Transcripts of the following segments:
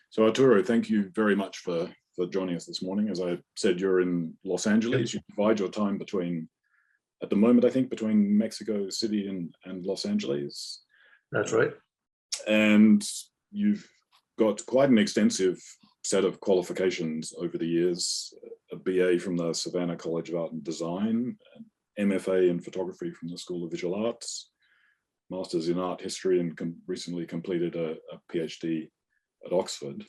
So Arturo, thank you very much for joining us this morning. As I said, you're in Los Angeles. You divide your time between, at the moment, I think, between Mexico City and Los Angeles. That's right. And you've got quite an extensive set of qualifications over the years, a BA from the Savannah College of Art and Design, an MFA in photography from the School of Visual Arts, Masters in Art History, and recently completed a PhD at Oxford.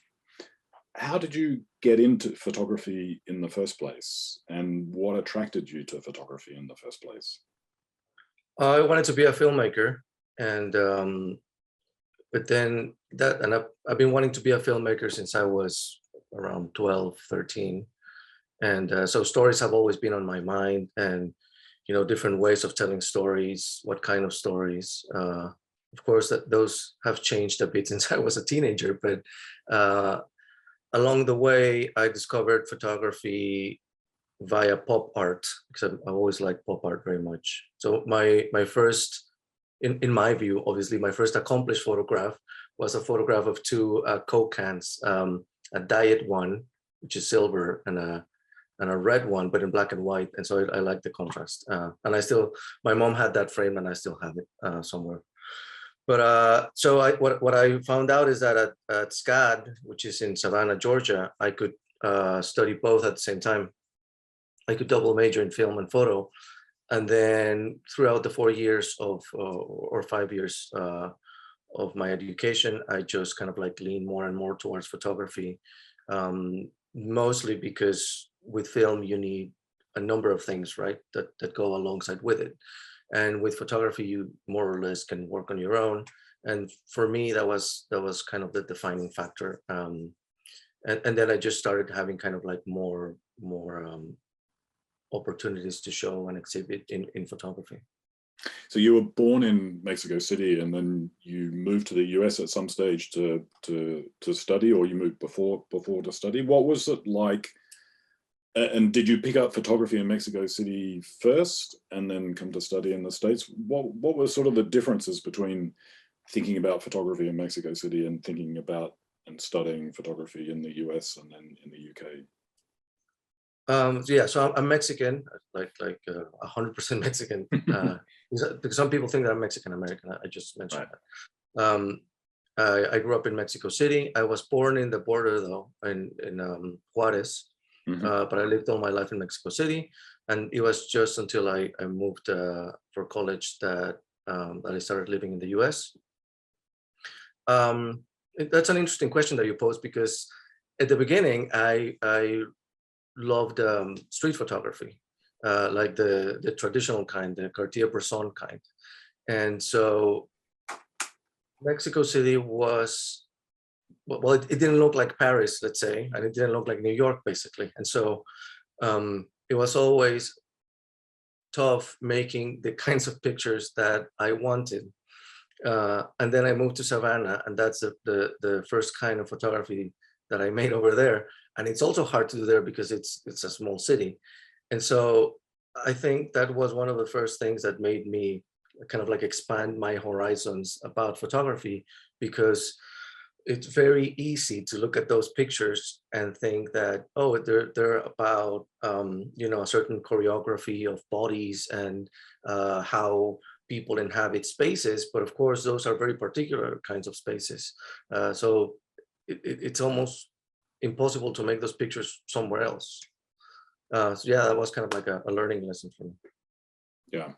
How did you get into photography in the first place, and what attracted you to photography in the first place? I wanted to be a filmmaker, and but then I've been wanting to be a filmmaker since I was around 12, 13. And so stories have always been on my mind, and different ways of telling stories, what kind of stories. Of course, those have changed a bit since I was a teenager, but along the way, I discovered photography via pop art, because I've always liked pop art very much. So my first, in my view, obviously, my first accomplished photograph was a photograph of two Coke cans, a diet one, which is silver, and a red one, but in black and white. And so I like the contrast. And my mom had that frame, and I still have it somewhere. But so what I found out is that at SCAD, which is in Savannah, Georgia, I could study both at the same time. I could double major in film and photo. And then throughout the 4 years or 5 years of my education, I just kind of like leaned more and more towards photography, mostly because with film, you need a number of things, right, that go alongside with it. And with photography, you more or less can work on your own. And for me, that was kind of the defining factor. And then I just started having kind of like more opportunities to show and exhibit in photography. So you were born in Mexico City, and then you moved to the US at some stage to study, or you moved before to study. What was it like? And did you pick up photography in Mexico City first and then come to study in the States? What were sort of the differences between thinking about photography in Mexico City and thinking about and studying photography in the US and then in the UK? Yeah, so I'm Mexican, like 100% Mexican. Because some people think that I'm Mexican American. I just mentioned that. I grew up in Mexico City. I was born in the border, though, in Juarez. But I lived all my life in Mexico City, and it was just until I moved for college that I started living in the US. That's an interesting question that you posed, because at the beginning, I loved street photography, like the traditional kind, the Cartier-Bresson kind. And so Mexico City was, well, it didn't look like Paris, let's say, and it didn't look like New York, basically. And so it was always tough making the kinds of pictures that I wanted. And then I moved to Savannah, and that's the first kind of photography that I made over there. And it's also hard to do there because it's a small city. And so I think that was one of the first things that made me kind of like expand my horizons about photography, because it's very easy to look at those pictures and think that, oh, they're about a certain choreography of bodies and how people inhabit spaces. But of course, those are very particular kinds of spaces. So it's almost impossible to make those pictures somewhere else. So yeah, that was kind of like a learning lesson for me. Yeah.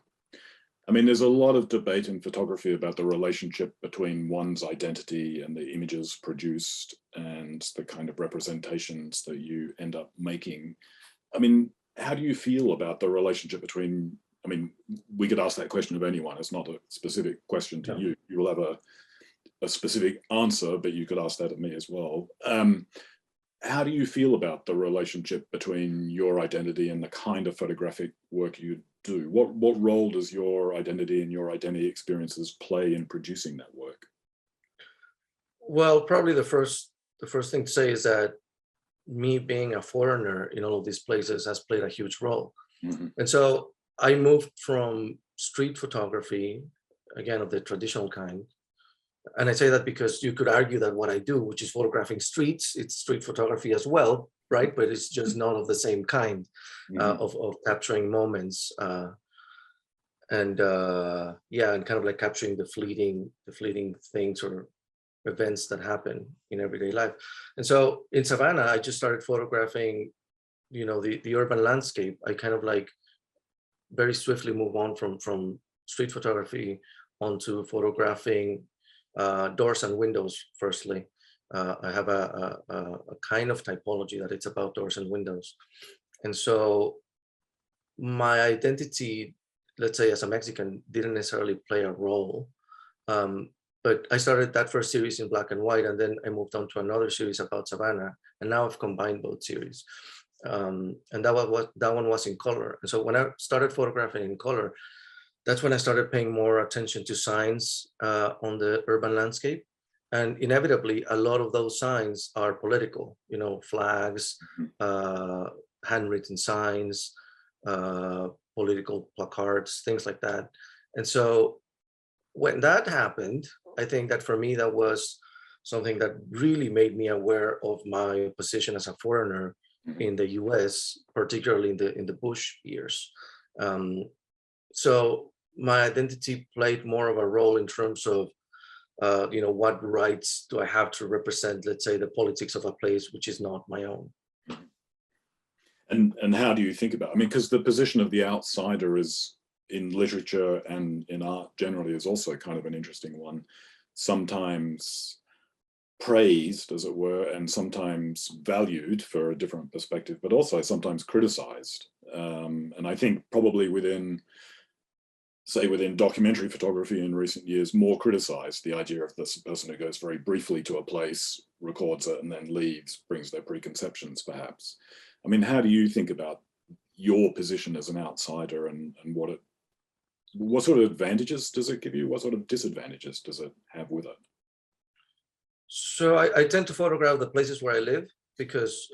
I mean, there's a lot of debate in photography about the relationship between one's identity and the images produced and the kind of representations that you end up making. I mean, how do you feel about the relationship between I mean, we could ask that question of anyone. It's not a specific question to No. you. You will have a specific answer, but you could ask that of me as well. How do you feel about the relationship between your identity and the kind of photographic work you do? What role does your identity and your identity experiences play in producing that work? Well, probably the first thing to say is that me being a foreigner in all of these places has played a huge role. Mm-hmm. And so I moved from street photography, again, of the traditional kind. And I say that because you could argue that what I do, which is photographing streets, it's street photography as well, right? But it's just not of the same kind of capturing moments and kind of like capturing the fleeting things or events that happen in everyday life. And so in Savannah, I just started photographing, the urban landscape. I kind of like very swiftly move on from street photography onto photographing doors and windows. Firstly, I have a kind of typology that it's about doors and windows, and so my identity, let's say as a Mexican, didn't necessarily play a role. But I started that first series in black and white, and then I moved on to another series about Savannah, and now I've combined both series. And that one was in color. And so when I started photographing in color, that's when I started paying more attention to signs on the urban landscape. And inevitably, a lot of those signs are political, flags, handwritten signs, political placards, things like that. And so when that happened, I think that for me, that was something that really made me aware of my position as a foreigner in the US, particularly in the Bush years. So my identity played more of a role in terms of, what rights do I have to represent, let's say, the politics of a place which is not my own. And how do you think about, I mean, because the position of the outsider is in literature and in art generally is also kind of an interesting one. Sometimes praised, as it were, and sometimes valued for a different perspective, but also sometimes criticized. And I think probably within documentary photography in recent years, more criticized, the idea of this person who goes very briefly to a place, records it, and then leaves, brings their preconceptions, perhaps. I mean, how do you think about your position as an outsider and what sort of advantages does it give you? What sort of disadvantages does it have with it? So I tend to photograph the places where I live because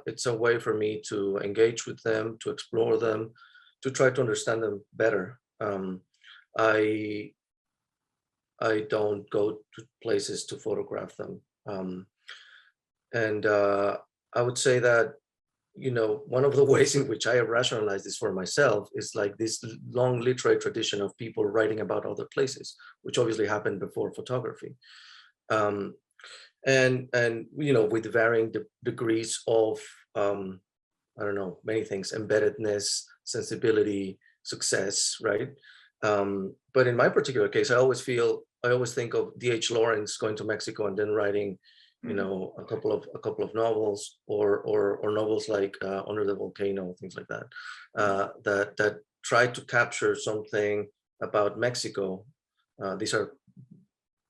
it's a way for me to engage with them, to explore them, to try to understand them better. I don't go to places to photograph them. And I would say that, one of the ways in which I have rationalized this for myself is like this long literary tradition of people writing about other places, which obviously happened before photography. And with varying degrees of, I don't know, many things, embeddedness, sensibility, success, right? But in my particular case, I always think of D.H. Lawrence going to Mexico and then writing, a couple of novels or novels like Under the Volcano, things like that, that try to capture something about Mexico. These are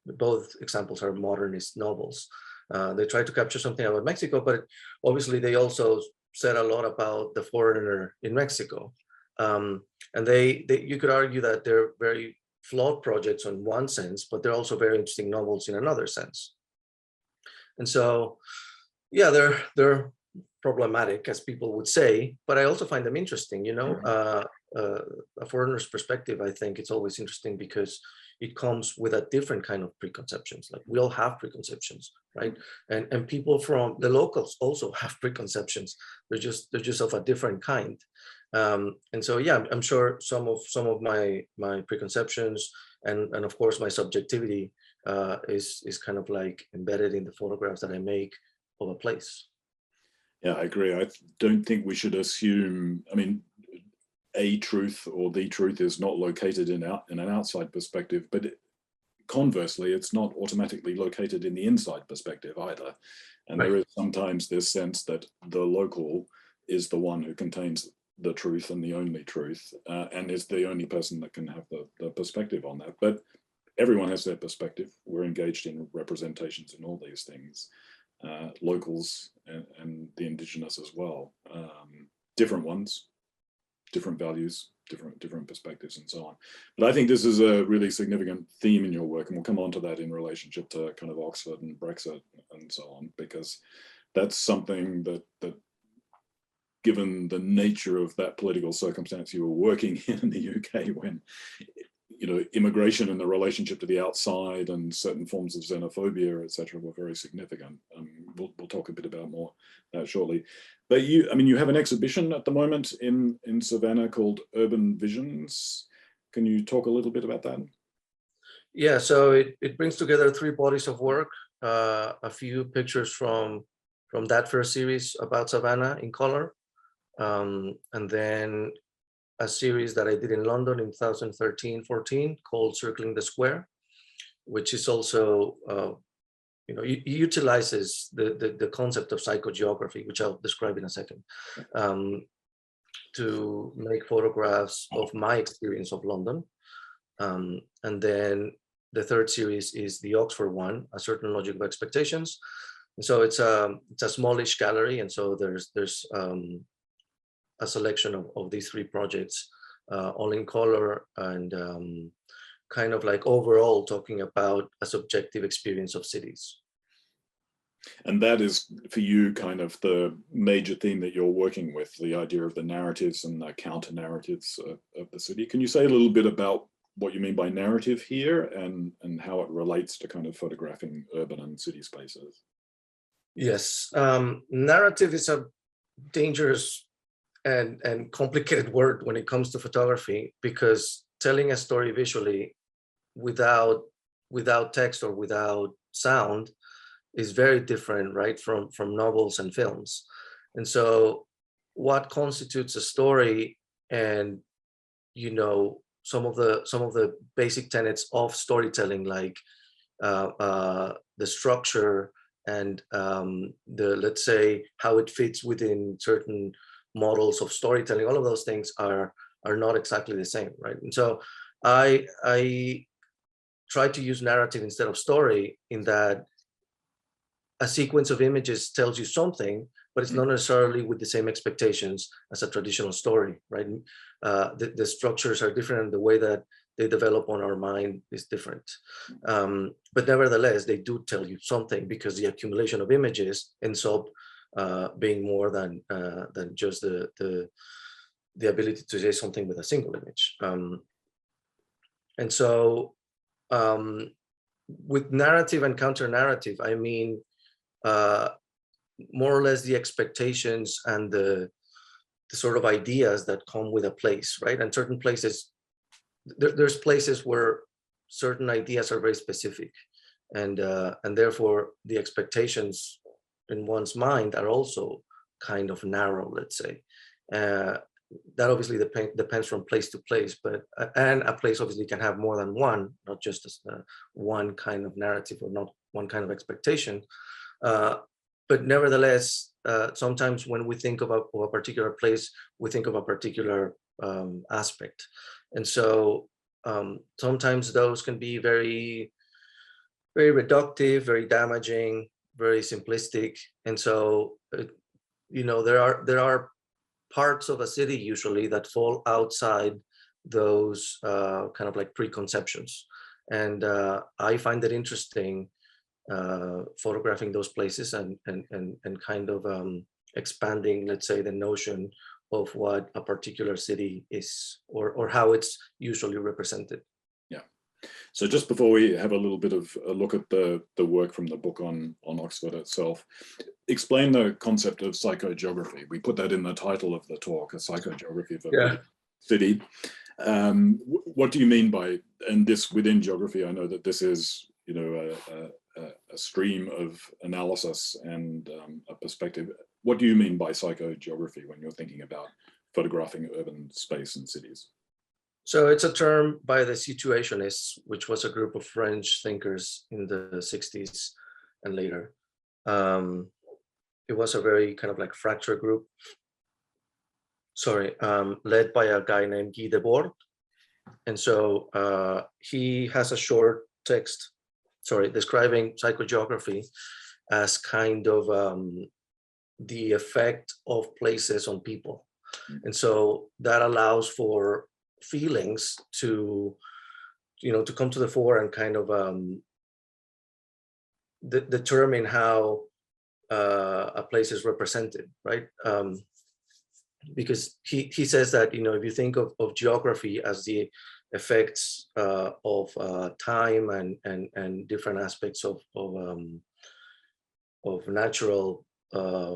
both examples are modernist novels. They try to capture something about Mexico, but obviously they also said a lot about the foreigner in Mexico. And you could argue that they're very flawed projects in one sense, but they're also very interesting novels in another sense. And so, yeah, they're problematic, as people would say, but I also find them interesting. A foreigner's perspective, I think it's always interesting because it comes with a different kind of preconceptions. Like we all have preconceptions, right? And people from the locals also have preconceptions. They're just of a different kind. And so, yeah, I'm sure some of my preconceptions and of course my subjectivity is kind of like embedded in the photographs that I make of a place. Yeah, I agree. I don't think we should assume, I mean, a truth or the truth is not located in an outside perspective, but conversely, it's not automatically located in the inside perspective either. And right. There is sometimes this sense that the local is the one who contains the truth and the only truth, and is the only person that can have the perspective on that. But everyone has their perspective. We're engaged in representations in all these things, locals and the indigenous as well, different ones, different values, different perspectives, and so on. But I think this is a really significant theme in your work, and we'll come on to that in relationship to kind of Oxford and Brexit and so on, because that's something that given the nature of that political circumstance you were working in the UK, when immigration and the relationship to the outside and certain forms of xenophobia, etc., were very significant. We'll talk a bit about more that shortly. But you have an exhibition at the moment in Savannah called Urban Visions. Can you talk a little bit about that? Yeah, so it brings together 3 bodies of work, a few pictures from that first series about Savannah in color, and then a series that I did in London in 2013-14 called Circling the Square, which is also, it utilizes the concept of psychogeography, which I'll describe in a second, to make photographs of my experience of London. And then the third series is the Oxford one, A Certain Logic of Expectations. And so it's a smallish gallery, and so there's a selection of these 3 projects, all in color, and kind of like overall talking about a subjective experience of cities. And that is, for you, kind of the major theme that you're working with, the idea of the narratives and the counter narratives of the city. Can you say a little bit about what you mean by narrative here, and how it relates to kind of photographing urban and city spaces? Yes, narrative is a dangerous and complicated word when it comes to photography, because telling a story visually without text or without sound is very different, right, from novels and films. And so what constitutes a story, and some of the basic tenets of storytelling, like the structure and let's say how it fits within certain models of storytelling, all of those things are not exactly the same, right? And so I try to use narrative instead of story, in that a sequence of images tells you something, but it's not necessarily with the same expectations as a traditional story, right? The structures are different, and the way that they develop on our mind is different. But nevertheless, they do tell you something, because the accumulation of images ends up being more than just the ability to say something with a single image. And so with narrative and counter narrative, I mean more or less the expectations and the sort of ideas that come with a place, right? And certain places, there's places where certain ideas are very specific, and therefore the expectations in one's mind are also kind of narrow, let's say. That obviously depends from place to place, and a place obviously can have more than one, not just one kind of narrative or not one kind of expectation. But nevertheless, sometimes when we think of a particular place, we think of a particular aspect. And so sometimes those can be very, very reductive, very damaging, very simplistic. And so, there are parts of a city usually that fall outside those kind of like preconceptions. And I find it interesting photographing those places and kind of expanding, let's say, the notion of what a particular city is, or how it's usually represented. Yeah. So just before we have a little bit of a look at the work from the book on Oxford itself, explain the concept of psychogeography. We put that in the title of the talk, a psychogeography of a city. What do you mean by, and this within geography, I know that this is, a stream of analysis and a perspective. What do you mean by psychogeography when you're thinking about photographing urban space and cities? So it's a term by the Situationists, which was a group of French thinkers in the 60s and later. It was a very kind of like fractured group. led by a guy named Guy Debord. And so he has a short text, describing psychogeography as kind of the effect of places on people. And so that allows for feelings to, to come to the fore and kind of determine how a place is represented, right? Because he says that, if you think of geography as the effects of time and different aspects of natural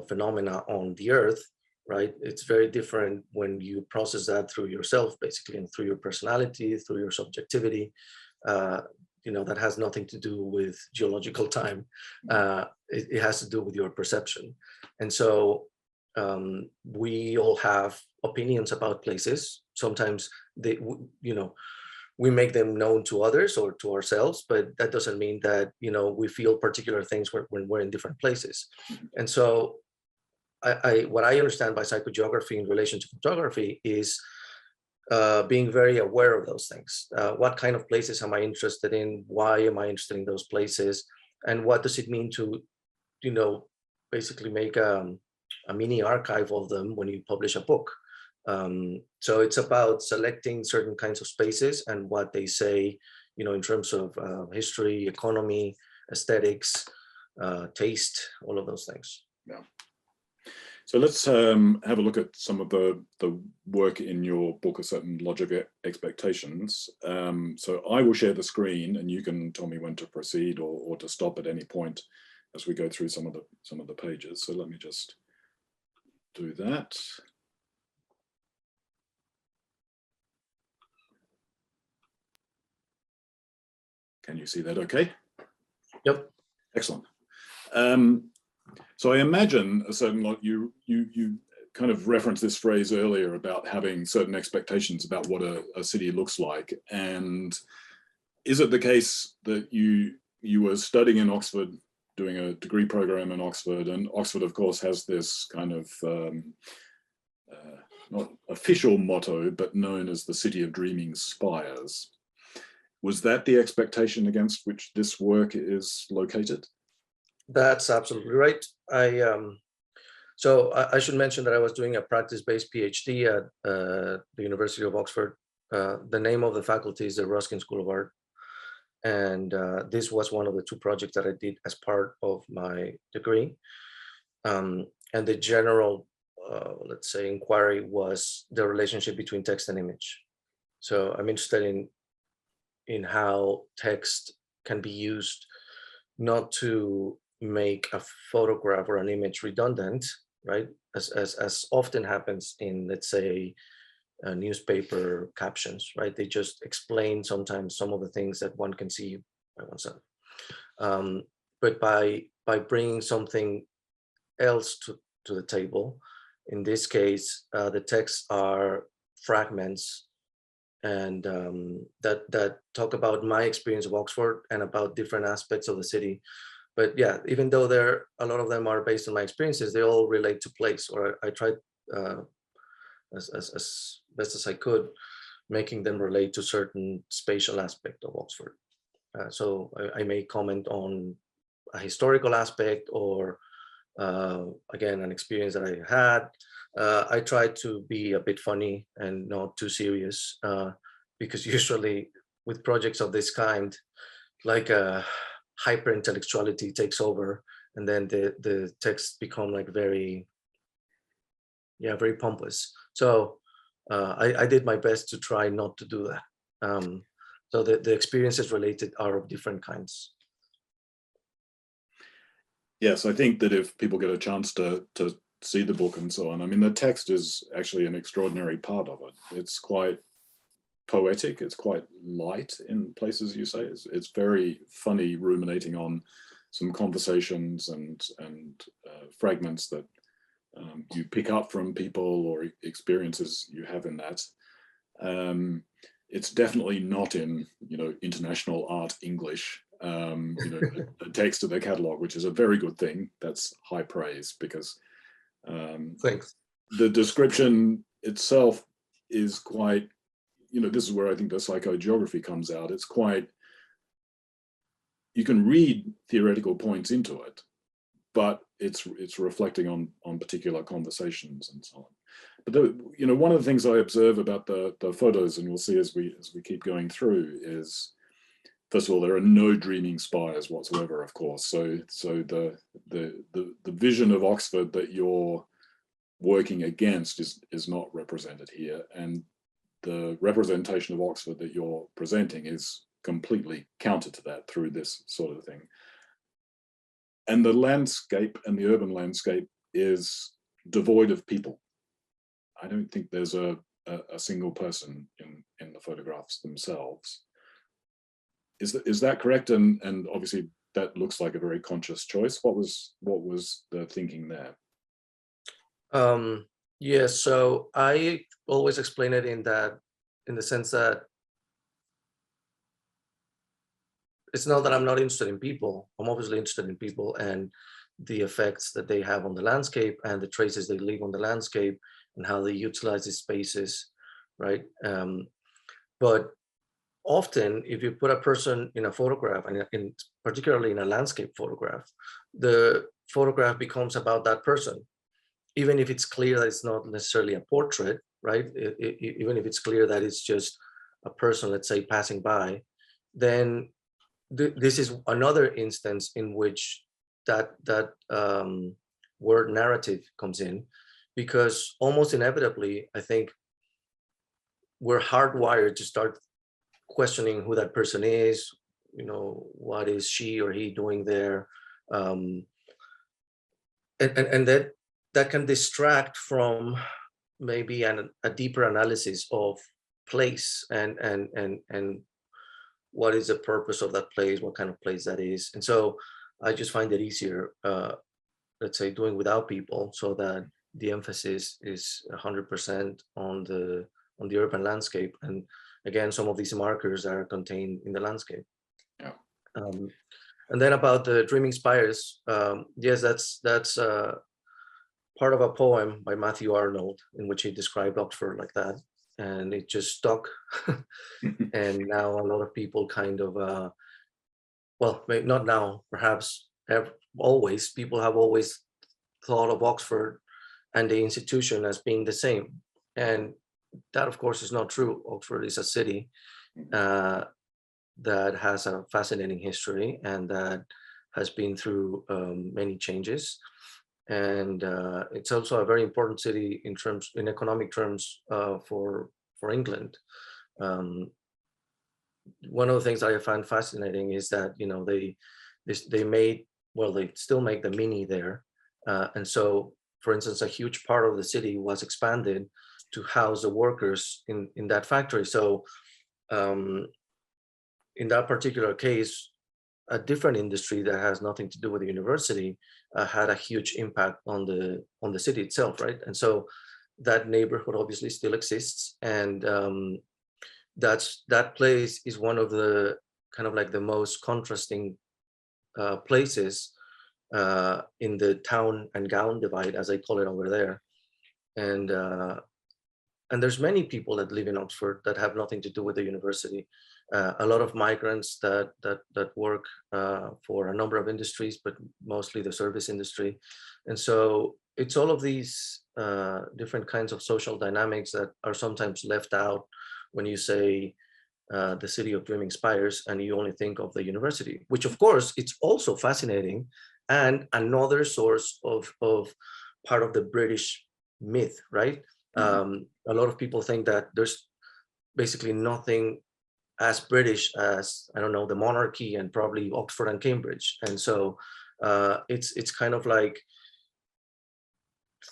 phenomena on the earth, right? It's very different when you process that through yourself, basically, and through your personality, through your subjectivity. That has nothing to do with geological time. It has to do with your perception. And so we all have opinions about places. Sometimes we make them known to others or to ourselves, but that doesn't mean that, we feel particular things when we're in different places. And so what I understand by psychogeography in relation to photography is being very aware of those things. What kind of places am I interested in? Why am I interested in those places? And what does it mean to, basically make a mini archive of them when you publish a book? So it's about selecting certain kinds of spaces and what they say, in terms of history, economy, aesthetics, taste, all of those things. Yeah. So let's have a look at some of the work in your book, A Certain Logic Expectations. So I will share the screen, and you can tell me when to proceed or to stop at any point as we go through some of the pages. So let me just do that. Can you see that okay? Yep. Excellent. So I imagine a certain lot, you kind of referenced this phrase earlier about having certain expectations about what a city looks like. And is it the case that you were studying in Oxford, doing a degree program in Oxford, and Oxford, of course, has this kind of not official motto, but known as the City of Dreaming Spires. Was that the expectation against which this work is located? That's absolutely right. So I should mention that I was doing a practice-based PhD at the University of Oxford. The name of the faculty is the Ruskin School of Art. And this was one of the two projects that I did as part of my degree. And the general, let's say, inquiry was the relationship between text and image. So I'm interested in how text can be used not to make a photograph or an image redundant, right? As often happens in, let's say, newspaper captions, right? They just explain sometimes some of the things that one can see by oneself. But by bringing something else to the table, in this case, the texts are fragments and that talk about my experience of Oxford and about different aspects of the city. But yeah, even though a lot of them are based on my experiences, they all relate to place, or I tried as best as I could, making them relate to certain spatial aspect of Oxford. So I may comment on a historical aspect or again, an experience that I had. I try to be a bit funny and not too serious because usually with projects of this kind, like hyper intellectuality takes over, and then the texts become like very pompous. So I did my best to try not to do that. So the experiences related are of different kinds. Yes, I think that if people get a chance to see the book and so on, I mean, the text is actually an extraordinary part of it. It's quite poetic, it's quite light in places, you say. It's very funny, ruminating on some conversations and fragments that you pick up from people or experiences you have in that. It's definitely not in, international art English, the text of the catalogue, which is a very good thing. That's high praise, because Thanks. the description itself is quite, this is where I think the psychogeography comes out. It's quite, you can read theoretical points into it, but it's reflecting on particular conversations and so on. But one of the things I observe about the photos, and we'll see as we keep going through, is first of all, there are no dreaming spires whatsoever, of course. So the vision of Oxford that you're working against is not represented here, and the representation of Oxford that you're presenting is completely counter to that through this sort of thing. And the landscape and the urban landscape is devoid of people. I don't think there's a single person in the photographs themselves. Is that correct? And obviously that looks like a very conscious choice. What was the thinking there? Yeah, so I always explain it in the sense that it's not that I'm not interested in people. I'm obviously interested in people and the effects that they have on the landscape and the traces they leave on the landscape and how they utilize these spaces, right? But often, if you put a person in a photograph, and particularly in a landscape photograph, the photograph becomes about that person, even if it's clear that it's not necessarily a portrait, right? Even if it's clear that it's just a person, let's say, passing by, then this is another instance in which that word narrative comes in, because almost inevitably, I think we're hardwired to start questioning who that person is, what is she or he doing there, and that can distract from maybe a deeper analysis of place and what is the purpose of that place, what kind of place that is. And so I just find it easier, let's say, doing without people, so that the emphasis is 100% on the urban landscape. And again, some of these markers are contained in the landscape. Yeah. And then about the dreaming spires, yes, that's part of a poem by Matthew Arnold in which he described Oxford like that, and it just stuck. And now a lot of people kind of, well, maybe not now, perhaps always, people have always thought of Oxford and the institution as being the same. And that, of course, is not true. Oxford is a city that has a fascinating history and that has been through many changes. And it's also a very important city in economic terms for England. One of the things that I find fascinating is that they still make the Mini there, and so, for instance, a huge part of the city was expanded to house the workers in that factory. So in that particular case, a different industry that has nothing to do with the university had a huge impact on the city itself, right? And so that neighborhood obviously still exists, and that place is one of the kind of like the most contrasting places in the town and gown divide, as I call it over there. And there's many people that live in Oxford that have nothing to do with the university. A lot of migrants that work for a number of industries, but mostly the service industry. And so it's all of these different kinds of social dynamics that are sometimes left out when you say the city of dreaming spires and you only think of the university, which of course it's also fascinating and another source of part of the British myth, right? A lot of people think that there's basically nothing as British as, I don't know, the monarchy and probably Oxford and Cambridge. And so it's kind of like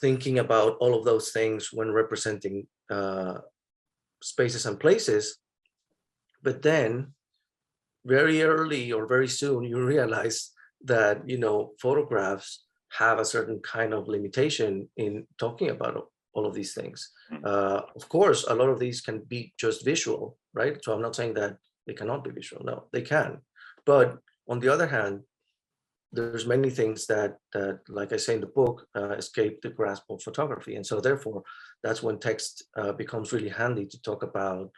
thinking about all of those things when representing spaces and places. But then very early or very soon, you realize that, photographs have a certain kind of limitation in talking about all of these things. Of course, a lot of these can be just visual, right? So I'm not saying that they cannot be visual. No, they can. But on the other hand, there's many things that, like I say in the book, escape the grasp of photography. And so therefore, that's when text becomes really handy to talk about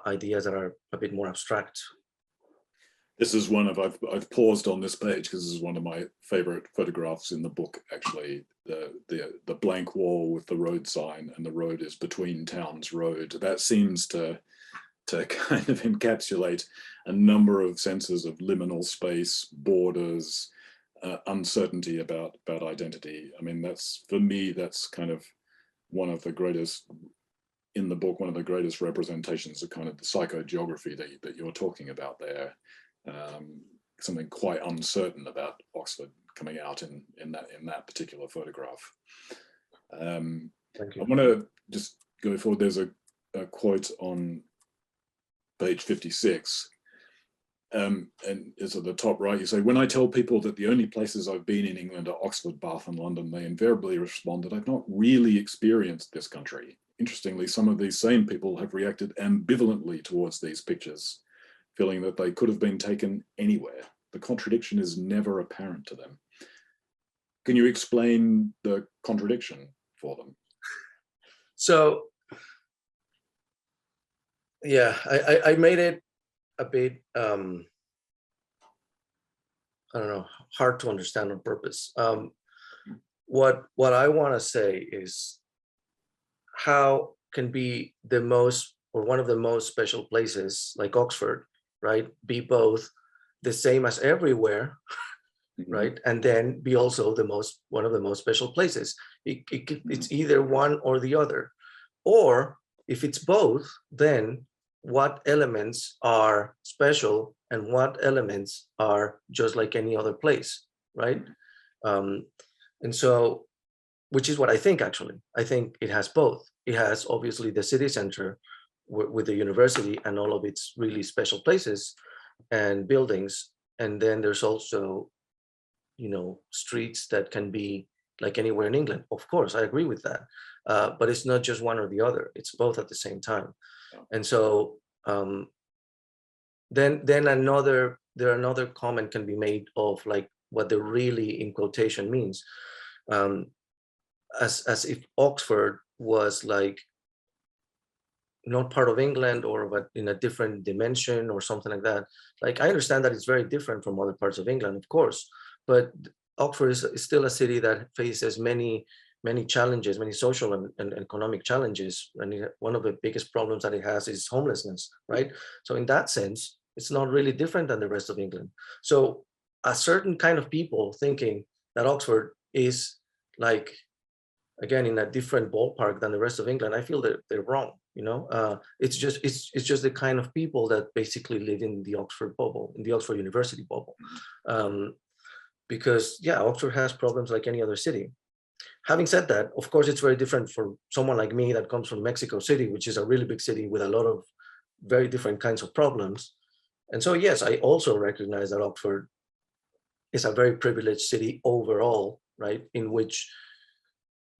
ideas that are a bit more abstract. This is one of, I've paused on this page because this is one of my favorite photographs in the book, actually. The blank wall with the road sign, and the road is Between Towns Road. That seems to kind of encapsulate a number of senses of liminal space, borders, uncertainty about identity. I mean, that's, for me, that's kind of one of the greatest, in the book, one of the greatest representations of kind of the psychogeography that you're talking about there. Something quite uncertain about Oxford coming out in that particular photograph. Thank you. I want to just go forward. There's a quote on page 56, and it's at the top right. You say, "When I tell people that the only places I've been in England are Oxford, Bath and London, they invariably respond that I've not really experienced this country. Interestingly, some of these same people have reacted ambivalently towards these pictures, feeling that they could have been taken anywhere. The contradiction is never apparent to them." Can you explain the contradiction for them? So, yeah, I made it a bit, I don't know, hard to understand on purpose. What I want to say is, how can be the most, or one of the most special places like Oxford, right, be both the same as everywhere, right, and then be also one of the most special places? It's either one or the other. Or if it's both, then what elements are special and what elements are just like any other place, right? And so, which is what I think, actually. I think it has both. It has obviously the city center with the university and all of its really special places and buildings. And then there's also, you know, streets that can be like anywhere in England. Of course, I agree with that. But it's not just one or the other. It's both at the same time. And so then another comment can be made of like what the really in quotation means. As if Oxford was like not part of England, or but in a different dimension or something like that. Like, I understand that it's very different from other parts of England, of course, but Oxford is still a city that faces many challenges, many social and economic challenges. And one of the biggest problems that it has is homelessness, right? So in that sense, it's not really different than the rest of England. So a certain kind of people thinking that Oxford is like, again, in a different ballpark than the rest of England, I feel that they're wrong. You know, it's just the kind of people that basically live in the Oxford bubble, in the Oxford University bubble, because yeah, Oxford has problems like any other city. Having said that, of course, it's very different for someone like me that comes from Mexico City, which is a really big city with a lot of very different kinds of problems. And so, yes, I also recognize that Oxford is a very privileged city overall, right? In which,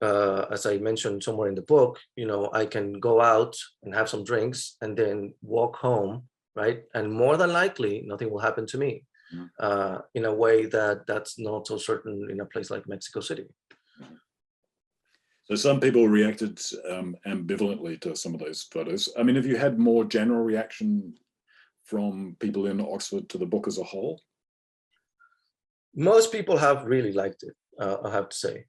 as I mentioned somewhere in the book, you know, I can go out and have some drinks and then walk home, right? And more than likely, nothing will happen to me, in a way that's not so certain in a place like Mexico City. So some people reacted ambivalently to some of those photos. I mean, have you had more general reaction from people in Oxford to the book as a whole? Most people have really liked it, I have to say.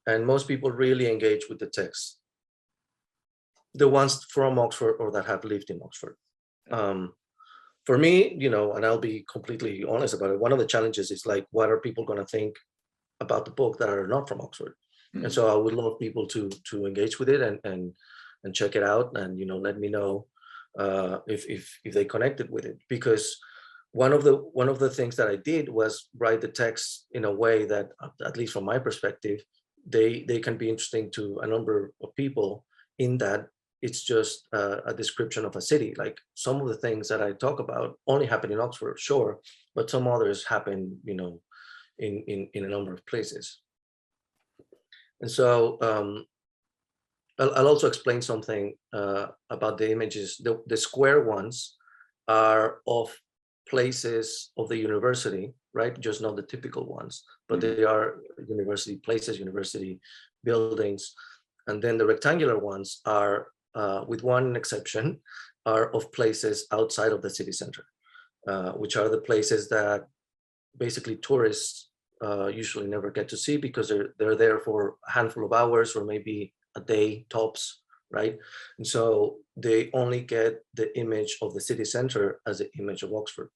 And most people really engage with the text. The ones from Oxford or that have lived in Oxford. For me, you know, and I'll be completely honest about it, one of the challenges is like, what are people going to think about the book that are not from Oxford? And so I would love people to engage with it and check it out, and, you know, let me know if they connected with it. Because one of the things that I did was write the text in a way that, at least from my perspective, they can be interesting to a number of people, in that it's just a description of a city. Like, some of the things that I talk about only happen in Oxford, sure, but some others happen, you know, in a number of places. And so I'll also explain something about the images. The square ones are of places of the university, right? Just not the typical ones, but they are university places, university buildings. And then the rectangular ones are, with one exception, are of places outside of the city center, which are the places that basically tourists usually never get to see because they're there for a handful of hours or maybe a day tops, right? And so they only get the image of the city center as the image of Oxford.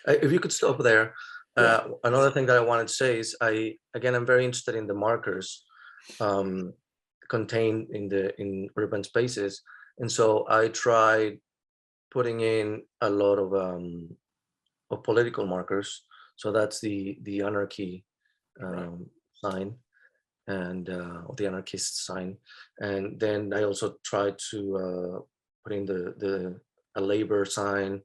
If you could stop there. Another thing that I wanted to say is I'm very interested in the markers contained in urban spaces. And so I tried putting in a lot of political markers. So that's the anarchy sign and the anarchist sign. And then I also tried to put in a labor sign.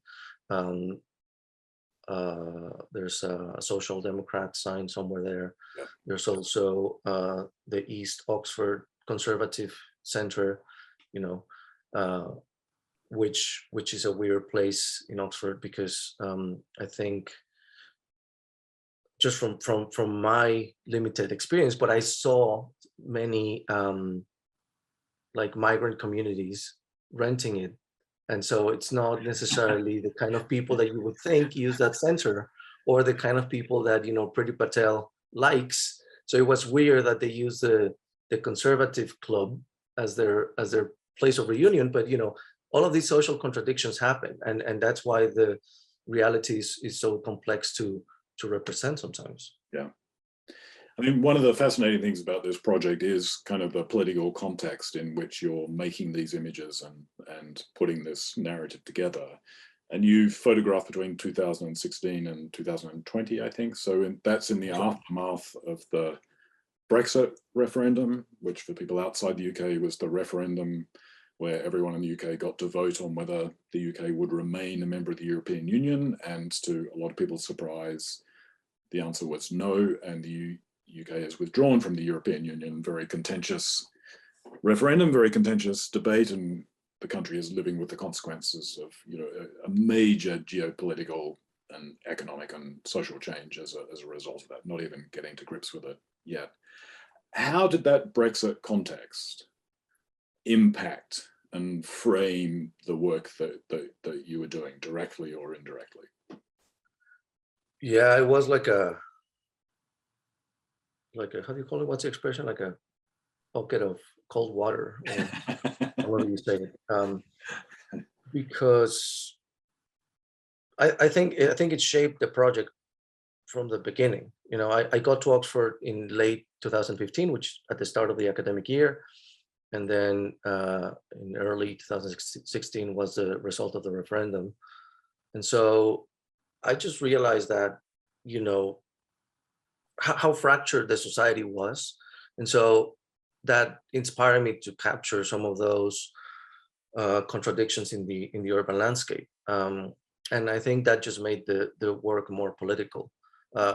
There's a social democrat sign somewhere there. Yeah. There's also the East Oxford Conservative Center, which is a weird place in Oxford because I think just from my limited experience, but I saw many like migrant communities renting it. And so it's not necessarily the kind of people that you would think use that center or the kind of people that, Priti Patel likes. So it was weird that they use the conservative club as their place of reunion, but all of these social contradictions happen. And that's why the reality is so complex to represent sometimes. Yeah. I mean, one of the fascinating things about this project is kind of the political context in which you're making these images and putting this narrative together. And you photographed between 2016 and 2020, I think. So that's in the aftermath of the Brexit referendum, which for people outside the UK was the referendum where everyone in the UK got to vote on whether the UK would remain a member of the European Union. And to a lot of people's surprise, the answer was no, and the UK has withdrawn from the European Union. Very contentious referendum, very contentious debate, and the country is living with the consequences of a major geopolitical and economic and social change as a result of that, not even getting to grips with it yet. How did that Brexit context impact and frame the work that you were doing, directly or indirectly? Yeah, it was like a how do you call it? What's the expression? Like a bucket of cold water, or however you say it. Because I think it shaped the project from the beginning. I got to Oxford in late 2015, which at the start of the academic year, and then in early 2016 was the result of the referendum. And so I just realized that, how fractured the society was. And so that inspired me to capture some of those contradictions in the urban landscape. And I think that just made the work more political.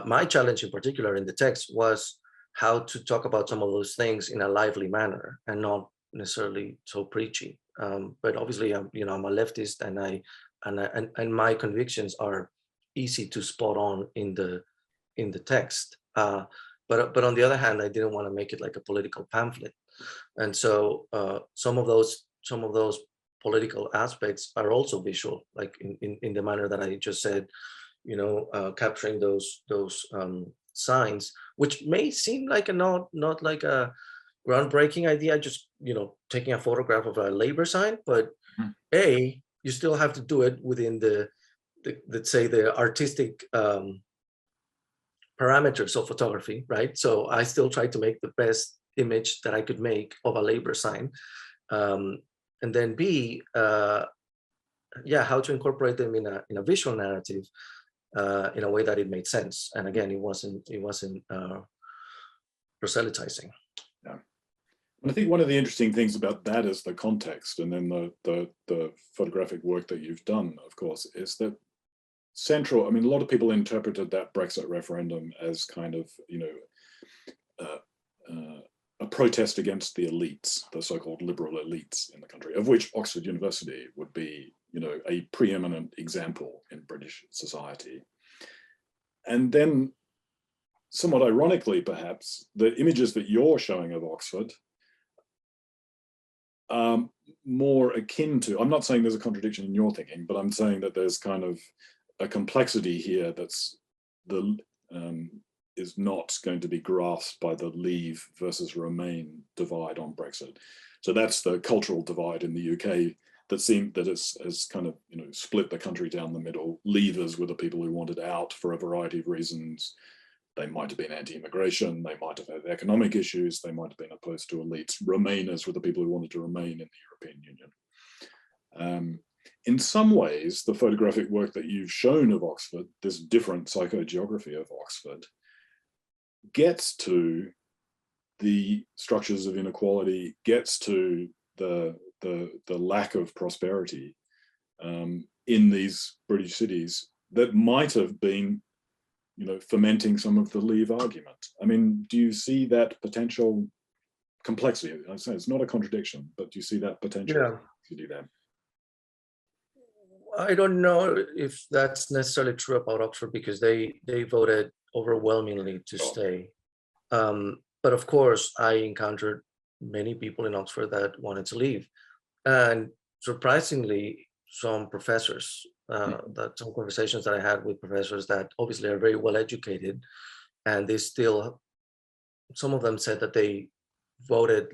My challenge in particular in the text was how to talk about some of those things in a lively manner and not necessarily so preachy. But obviously, I'm a leftist, and my convictions are easy to spot on in the text. But on the other hand, I didn't want to make it like a political pamphlet. And so some of those political aspects are also visual, like in the manner that I just said, capturing those signs, which may seem like not like a groundbreaking idea, just taking a photograph of a labor sign, but you still have to do it within the let's say the artistic parameters of photography, right? So I still try to make the best image that I could make of a labor sign, and then B, how to incorporate them in a visual narrative in a way that it made sense. And again, it wasn't proselytizing. Yeah. And I think one of the interesting things about that is the context, and then the photographic work that you've done, of course, is that central. I mean, a lot of people interpreted that Brexit referendum as kind of, a protest against the elites, the so-called liberal elites in the country, of which Oxford University would be, a preeminent example in British society. And then, somewhat ironically, perhaps, the images that you're showing of Oxford are more akin to, I'm not saying there's a contradiction in your thinking, but I'm saying that there's kind of a complexity here that's is not going to be grasped by the leave versus remain divide on Brexit. So that's the cultural divide in the UK that has kind of split the country down the middle. Leavers were the people who wanted out for a variety of reasons. They might have been anti-immigration, they might have had economic issues, they might have been opposed to elites. Remainers were the people who wanted to remain in the European Union. In some ways, the photographic work that you've shown of Oxford, this different psychogeography of Oxford, gets to the structures of inequality, gets to the lack of prosperity in these British cities that might have been fermenting some of the leave argument. I mean, do you see that potential complexity? I say it's not a contradiction, but do you see that potential to do that? I don't know if that's necessarily true about Oxford, because they voted overwhelmingly to stay. But of course, I encountered many people in Oxford that wanted to leave. And surprisingly, some professors, some conversations that I had with professors that obviously are very well educated, and they still, some of them said that they voted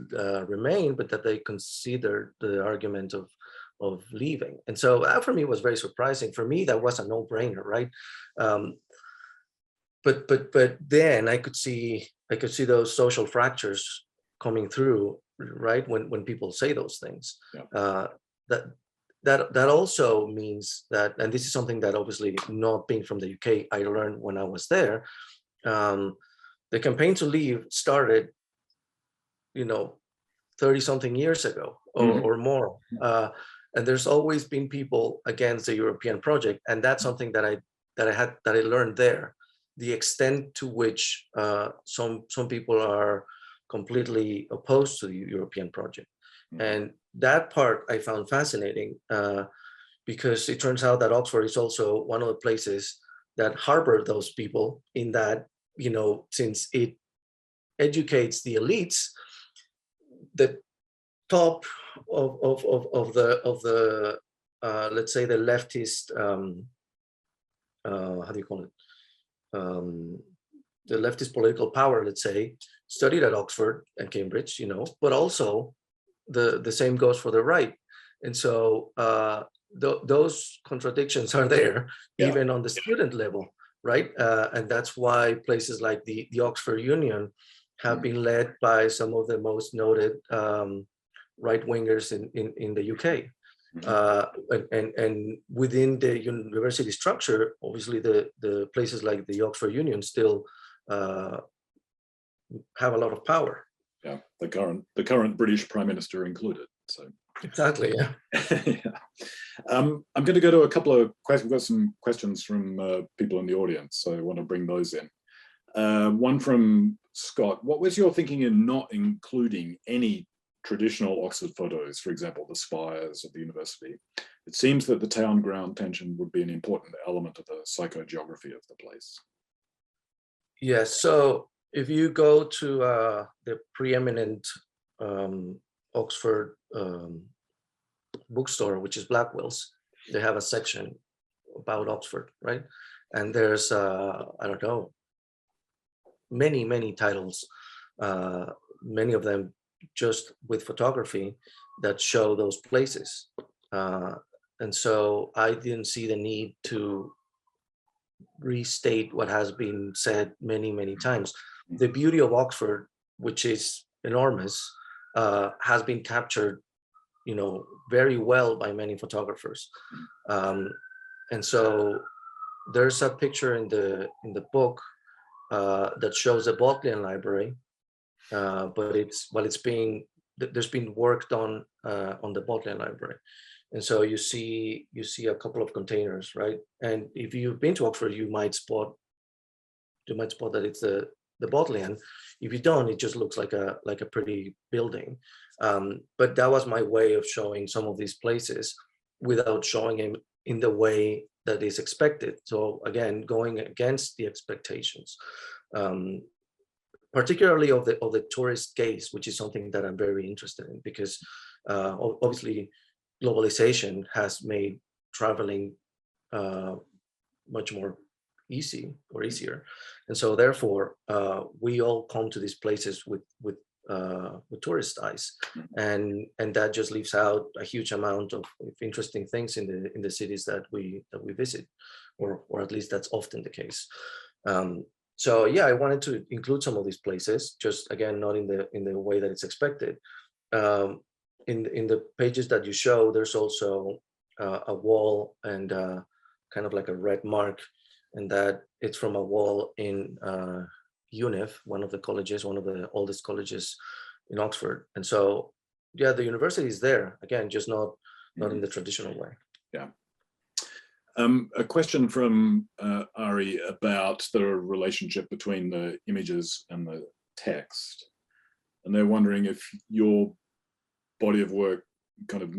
remain, but that they considered the argument of leaving. And so that for me was very surprising. For me, that was a no-brainer, right? But then I could see those social fractures coming through, right? When people say those things. Yeah. That also means that, and this is something that obviously not being from the UK, I learned when I was there. The campaign to leave started, 30-something years ago or more. And there's always been people against the European project, and that's something that I learned there. The extent to which some people are completely opposed to the European project. And that part I found fascinating, because it turns out that Oxford is also one of the places that harbor those people, in that, since it educates the elites, the top of the let's say the leftist, how do you call it? The leftist political power, let's say, studied at Oxford and Cambridge, but also the same goes for the right. And so those contradictions are there, even on the student level, right? And that's why places like the Oxford Union have been led by some of the most noted right-wingers in the UK. And within the university structure, obviously the places like the Oxford Union still have a lot of power. Yeah, the current British Prime Minister included. So exactly, yeah. Yeah. I'm going to go to a couple of questions. We've got some questions from people in the audience, so I want to bring those in. One from Scott. What was your thinking in not including any traditional Oxford photos, for example, the spires of the university? It seems that the town-ground tension would be an important element of the psychogeography of the place. Yes, so if you go to the preeminent Oxford bookstore, which is Blackwell's, they have a section about Oxford, right? And there's, I don't know, many titles, many of them just with photography that show those places. And so I didn't see the need to restate what has been said many times. The beauty of Oxford, which is enormous, has been captured, very well by many photographers. And so there's a picture in the book that shows the Bodleian Library, but there's been work done on the Bodleian Library. And so you see a couple of containers, right? And if you've been to Oxford, you might spot that it's the Bodleian. If you don't, it just looks like a pretty building. But that was my way of showing some of these places. without showing him in the way that is expected. So again, going against the expectations, particularly of the tourist gaze, which is something that I'm very interested in, because obviously globalization has made traveling much more easy or easier, and so therefore we all come to these places with tourist eyes, and that just leaves out a huge amount of interesting things in the cities that we visit, or at least that's often the case. So yeah, I wanted to include some of these places, just again not in the way that it's expected. In the pages that you show, there's also a wall and kind of like a red mark, and that it's from a wall in UNIF, one of the colleges, one of the oldest colleges in Oxford. And so, yeah, the university is there, again, just not in the traditional way. Yeah. A question from Ari about the relationship between the images and the text. And they're wondering if your body of work kind of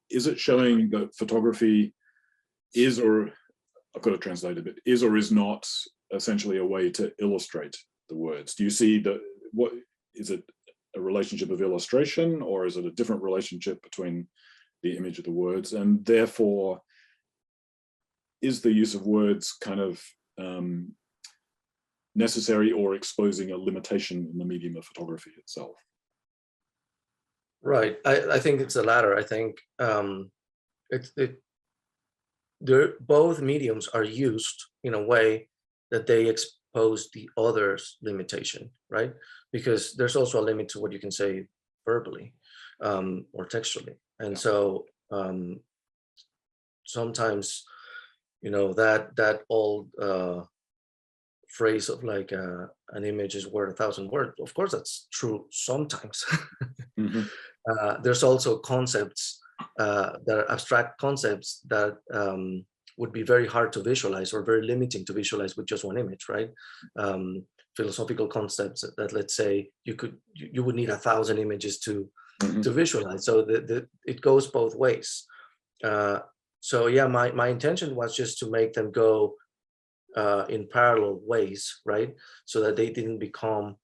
is it showing that photography is, or I've got to translate a bit, is or is not essentially a way to illustrate the words? Do you see what is it, a relationship of illustration, or is it a different relationship between the image of the words? And therefore, is the use of words kind of necessary or exposing a limitation in the medium of photography itself? Right. I think it's the latter. I think both mediums are used in a way that they expose the other's limitation, right? Because there's also a limit to what you can say verbally or textually. And so sometimes, that old phrase of like an image is worth 1,000 words. Of course, that's true sometimes. Mm-hmm. There's also concepts that are abstract concepts that would be very hard to visualize, or very limiting to visualize with just one image, right? Philosophical concepts that, let's say, you would need 1,000 images to visualize. So it goes both ways. So yeah, my intention was just to make them go in parallel ways, right? So that they didn't become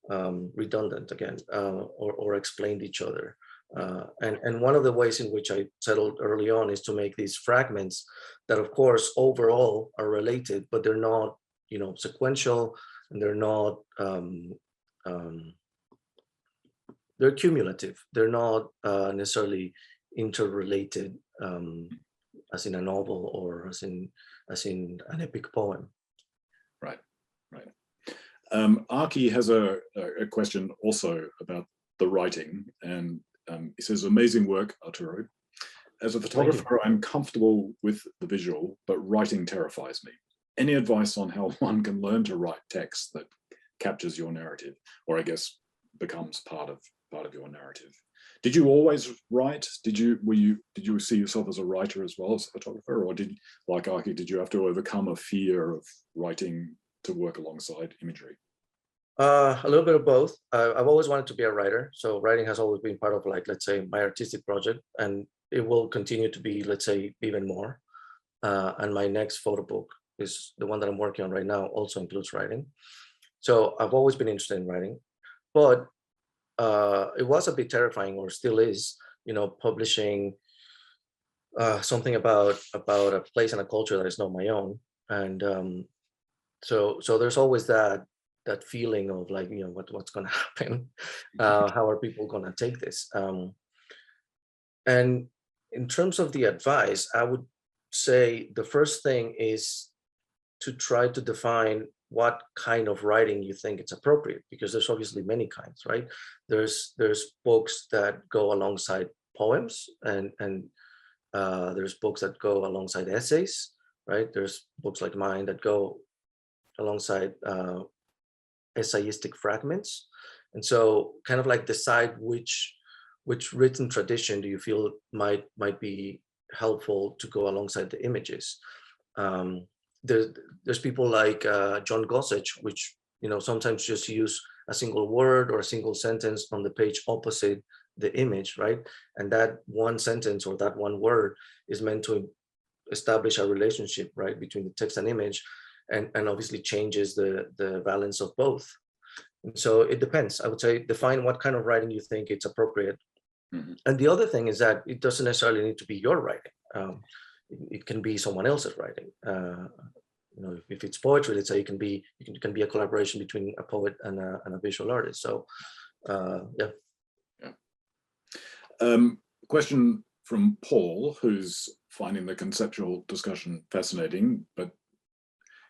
redundant again, or explained each other. And one of the ways in which I settled early on is to make these fragments that, of course, overall are related, but they're not, sequential, and they're not, they're cumulative. They're not necessarily interrelated, as in a novel, or as in an epic poem. Right. Arki has a question also about the writing, and he says, amazing work, Arturo. As a photographer, I'm comfortable with the visual, but writing terrifies me. Any advice on how one can learn to write text that captures your narrative, or I guess becomes part of your narrative? Did you always write? Did you see yourself as a writer as well as a photographer, or like Arki, did you have to overcome a fear of writing to work alongside imagery? A little bit of both. I've always wanted to be a writer, so writing has always been part of, like, let's say, my artistic project, and it will continue to be, let's say, even more. And my next photo book is the one that I'm working on right now, also includes writing. So I've always been interested in writing, but it was a bit terrifying, or still is, publishing something about a place and a culture that is not my own. And so there's always that feeling of, like, what's going to happen? How are people going to take this? And in terms of the advice, I would say the first thing is to try to define what kind of writing you think it's appropriate, because there's obviously many kinds, right? There's books that go alongside poems, and there's books that go alongside essays, right? There's books like mine that go alongside essayistic fragments. And so kind of like decide which written tradition do you feel might be helpful to go alongside the images. There's people like John Gossage, which sometimes just use a single word or a single sentence on the page opposite the image, right? And that one sentence or that one word is meant to establish a relationship, right, between the text and image, and obviously changes the balance of both. And so it depends. I would say define what kind of writing you think it's appropriate. And the other thing is that it doesn't necessarily need to be your writing. It can be someone else's writing. You know, if it's poetry, let's say, it can be a collaboration between a poet and a visual artist. So, yeah. Question from Paul, who's finding the conceptual discussion fascinating, but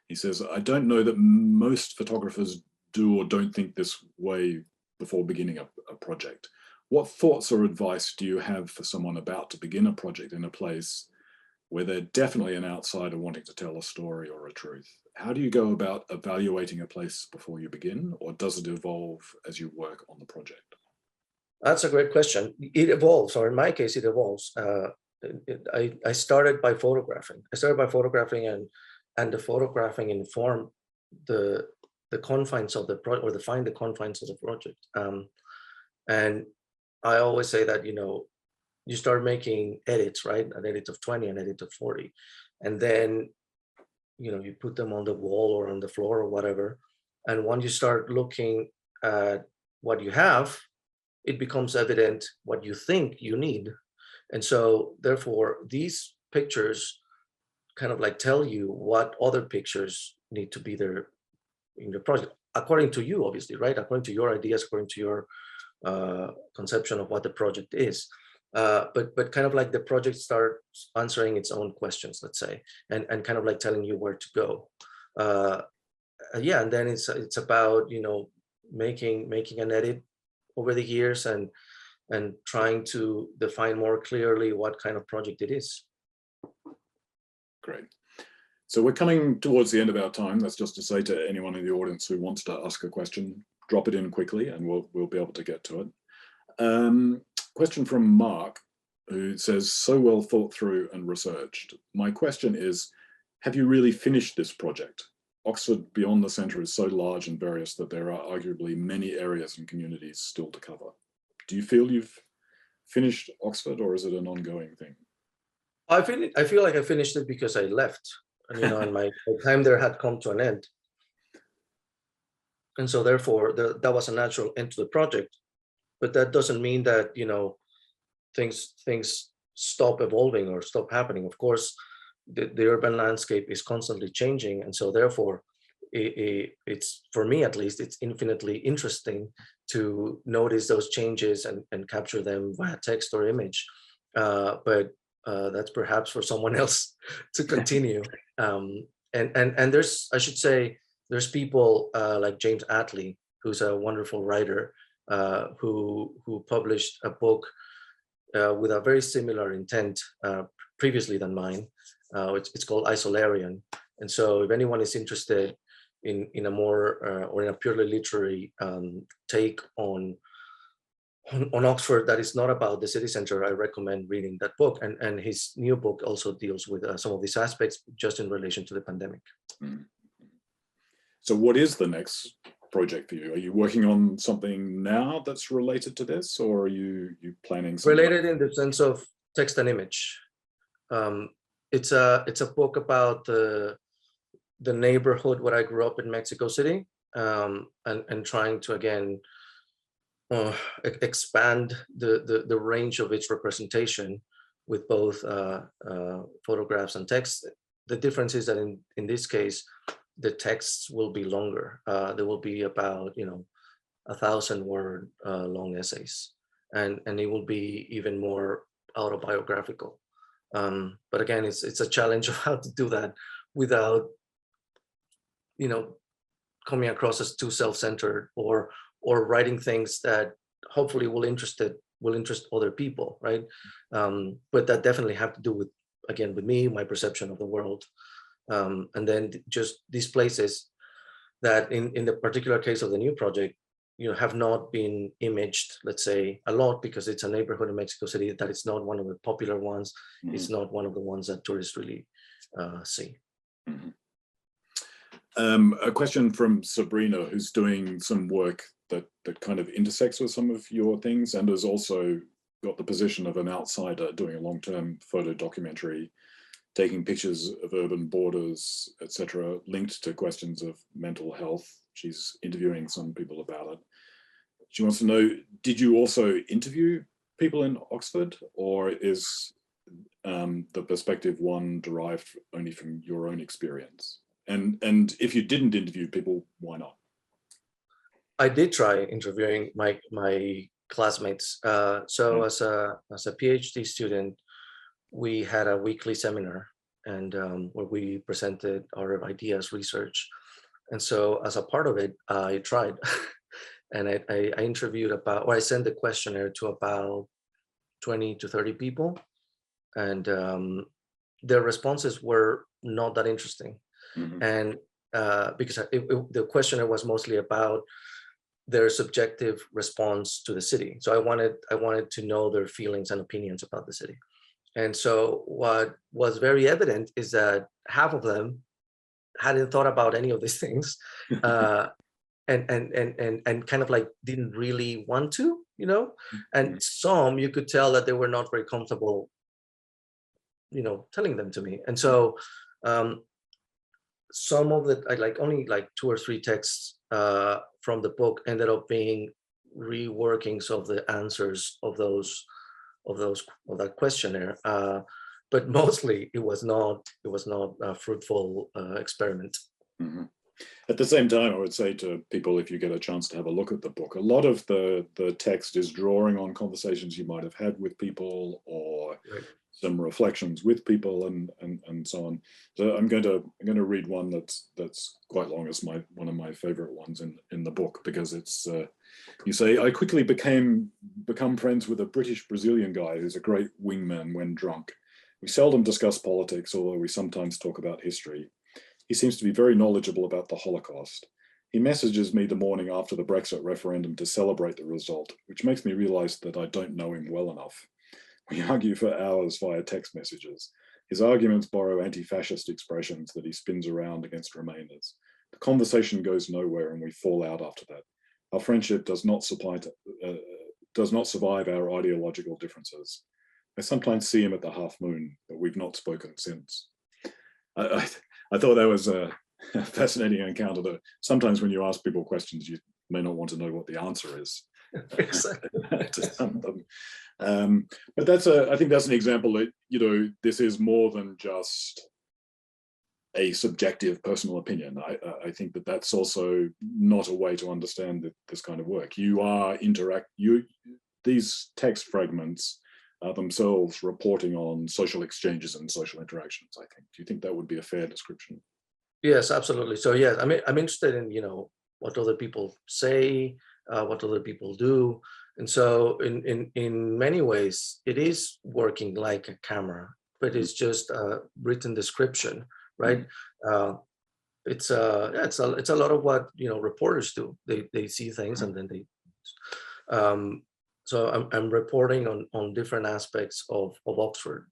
he says, I don't know that most photographers do or don't think this way before beginning a project. What thoughts or advice do you have for someone about to begin a project in a place where they're definitely an outsider wanting to tell a story or a truth? How do you go about evaluating a place before you begin, or does it evolve as you work on the project? That's a great question. It evolves, or in my case, it evolves. I started by photographing. And the photographing informed the confines of the project, or defined the confines of the project. And I always say that, you know, you start making edits, right? An edit of 20, an edit of 40. And then, you know, you put them on the wall or on the floor or whatever. And once you start looking at what you have, it becomes evident what you think you need. And so therefore, these pictures kind of like tell you what other pictures need to be there in the project, according to you, obviously, right? According to your ideas, according to your conception of what the project is. But kind of like the project starts answering its own questions, let's say, and kind of like telling you where to go. Yeah, and then it's about, you know, making an edit over the years and trying to define more clearly what kind of project it is. Great. So we're coming towards the end of our time. That's just to say to anyone in the audience who wants to ask a question, drop it in quickly and we'll be able to get to it. Question from Mark, who says, so well thought through and researched. My question is, have you really finished this project? Oxford beyond the centre is so large and various that there are arguably many areas and communities still to cover. Do you feel you've finished Oxford, or is it an ongoing thing? I feel like I finished it because I left, and, you know, and my time there had come to an end. And so therefore that was a natural end to the project. But that doesn't mean that, you know, things stop evolving or stop happening. Of course, the urban landscape is constantly changing. And so therefore, it's, for me at least, it's infinitely interesting to notice those changes and capture them via text or image. But that's perhaps for someone else to continue. And there's, I should say, there's people like James Attlee, who's a wonderful writer, who published a book with a very similar intent previously than mine. It's called Isolarian. And so if anyone is interested in a more or in a purely literary take on Oxford that is not about the city center, I recommend reading that book. And his new book also deals with some of these aspects just in relation to the pandemic. So what is the next project for you? Are you working on something now that's related to this, or are you planning something? Related in the sense of text and image. It's a book about the neighborhood where I grew up in Mexico City, and trying to again expand the range of its representation with both photographs and text. The difference is that in this case, the texts will be longer. There will be about 1,000-word long essays, and it will be even more autobiographical. But again, it's a challenge of how to do that without coming across as too self-centered or writing things that hopefully will interest other people, right? But that definitely have to do with me, my perception of the world. And then just these places that in the particular case of the new project, have not been imaged, let's say, a lot, because it's a neighborhood in Mexico City that it's not one of the popular ones. Mm-hmm. It's not one of the ones that tourists really see. Mm-hmm. A question from Sabrina, who's doing some work that kind of intersects with some of your things, and has also got the position of an outsider doing a long-term photo documentary, taking pictures of urban borders, etc., linked to questions of mental health. She's interviewing some people about it. She wants to know, did you also interview people in Oxford, or is the perspective one derived only from your own experience? And if you didn't interview people, why not? I did try interviewing my classmates. So as a PhD student, we had a weekly seminar, and where we presented our ideas, research. And so as a part of it, I tried. And I interviewed about, or I sent the questionnaire to about 20 to 30 people, and their responses were not that interesting. Mm-hmm. And because the questionnaire was mostly about their subjective response to the city. So I wanted to know their feelings and opinions about the city. And so what was very evident is that half of them hadn't thought about any of these things. And kind of like didn't really want to, and some you could tell that they were not very comfortable, telling them to me. And so some of the, only like 2 or 3 texts from the book ended up being reworkings of the answers of that questionnaire. But mostly it was not a fruitful experiment. Mm-hmm. At the same time, I would say to people, if you get a chance to have a look at the book, a lot of the text is drawing on conversations you might have had with people, or Right. some reflections with people, and so on. So I'm going to read one that's quite long. It's one of my favorite ones in the book, because it's you say, I quickly become friends with a British Brazilian guy who's a great wingman when drunk. We seldom discuss politics, although we sometimes talk about history. He seems to be very knowledgeable about the Holocaust. He messages me the morning after the Brexit referendum to celebrate the result, which makes me realize that I don't know him well enough. We argue for hours via text messages. His arguments borrow anti-fascist expressions that he spins around against Remainers. The conversation goes nowhere, and we fall out after that. Our friendship does not survive our ideological differences. I sometimes see him at the half moon, but we've not spoken since. I thought that was a fascinating encounter. That sometimes when you ask people questions, you may not want to know what the answer is. To some of them. But I think that's an example that, this is more than just a subjective personal opinion. I think that that's also not a way to understand this kind of work. These text fragments are themselves reporting on social exchanges and social interactions, I think. Do you think that would be a fair description? Yes, absolutely. So yes, I'm interested in, what other people say, what other people do. And so in many ways, it is working like a camera, but it's just a written description, right? It's a lot of what, reporters do. They see things and then they, so I'm reporting on different aspects of Oxford.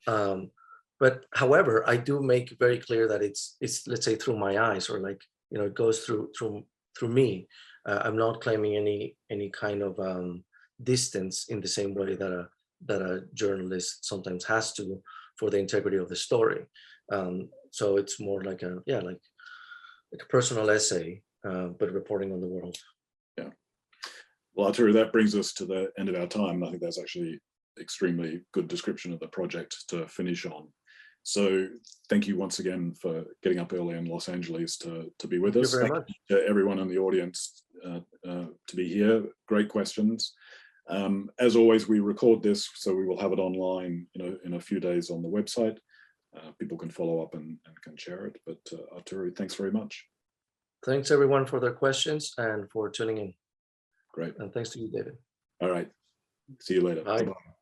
But however, I do make very clear that it's let's say through my eyes, or it goes through me. I'm not claiming any kind of distance in the same way that a journalist sometimes has to for the integrity of the story. So it's more like a personal essay, but reporting on the world. Yeah. Well, Arturo, that brings us to the end of our time. I think that's actually extremely good description of the project to finish on. So thank you once again for getting up early in Los Angeles to be with us. Thank you very much. To everyone in the audience to be here. Great questions. As always, we record this, so we will have it online in a few days on the website. People can follow up and can share it. But Arturo, thanks very much. Thanks everyone for their questions and for tuning in. Great. And thanks to you, David. All right. See you later. Bye. Bye-bye.